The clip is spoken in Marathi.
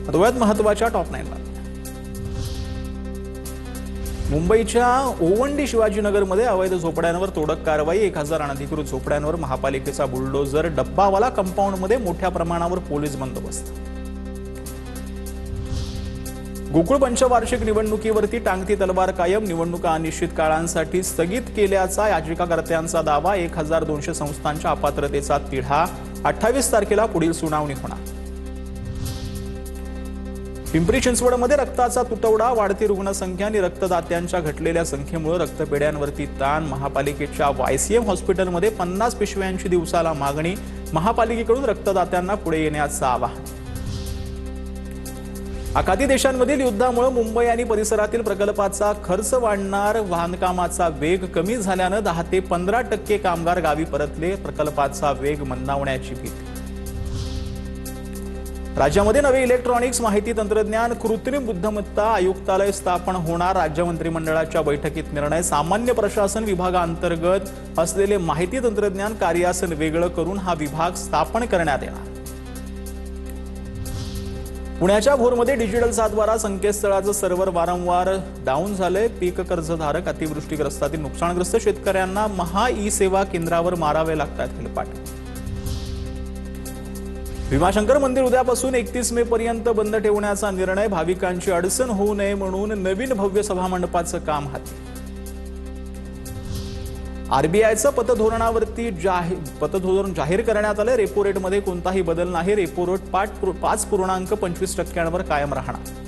सर्वात महत्त्वाच्या टॉप 9 ला मुंबईच्या ओवंडी शिवाजीनगरमध्ये अवैध झोपड्यांवर तोडक कारवाई। 1000 अनधिकृत झोपड्यांवर महापालिकेचा बुलडोझर। डब्बावाला कंपाऊंडमध्ये मोठ्या प्रमाणावर पोलीस बंदोबस्त। गोकुळ पंचवार्षिक निवडणुकीवरती टांगती तलवार कायम। निवडणुका अनिश्चित काळांसाठी स्थगित केल्याचा याचिकाकर्त्यांचा दावा। 1200 संस्थांच्या अपात्रतेचा तिढा। 28 तारखेला पुढील सुनावणी होणार। पिंपरी चिंचवडमध्ये रक्ताचा तुटवडा। वाढती रुग्णसंख्या आणि रक्तदात्यांच्या घटलेल्या संख्येमुळे रक्तपेढ्यांवरती ताण। महापालिकेच्या YCM हॉस्पिटलमध्ये 50 पिशव्यांची दिवसाला मागणी। महापालिकेकडून रक्तदात्यांना पुढे येण्याचं आवाहन। आखाती देशांमधील युद्धामुळे मुंबई आणि परिसरातील प्रकल्पाचा खर्च वाढणार। बांधकामाचा वेग कमी झाल्याने 10 ते 15% कामगार गावी परतले। प्रकल्पाचा वेग मंदावण्याची भीती। राज्यामध्ये नवे इलेक्ट्रॉनिक्स माहिती तंत्रज्ञान कृत्रिम बुद्धिमत्ता आयुक्तालय स्थापन होणार। राज्य मंत्रिमंडळाच्या बैठकीत निर्णय। सामान्य प्रशासन विभागांतर्गत असलेले माहिती तंत्रज्ञान कार्यासन वेगळं करून हा विभाग स्थापन करण्यात येणार। पुण्याच्या भोरमध्ये डिजिटल सातबारा संकेतस्थळाचं सर्व्हर वारंवार डाऊन झालंय। पीक कर्जधारक अतिवृष्टीग्रस्तातील नुकसानग्रस्त शेतकऱ्यांना महा ई सेवा केंद्रावर मारावे लागतात हेलपाटे। भीमाशंकर मंदिर उद्यापासून 31 मे पर्यंत बंद ठेवण्याचा निर्णय। भाविकांची अडचण होऊ नये म्हणून नवीन भव्य सभामंडपाचं काम हाती। RBIचं पतधोरण जाहीर करण्यात आले। रेपो रेटमध्ये कोणताही बदल नाही। रेपो रेट 5.25% कायम राहणार।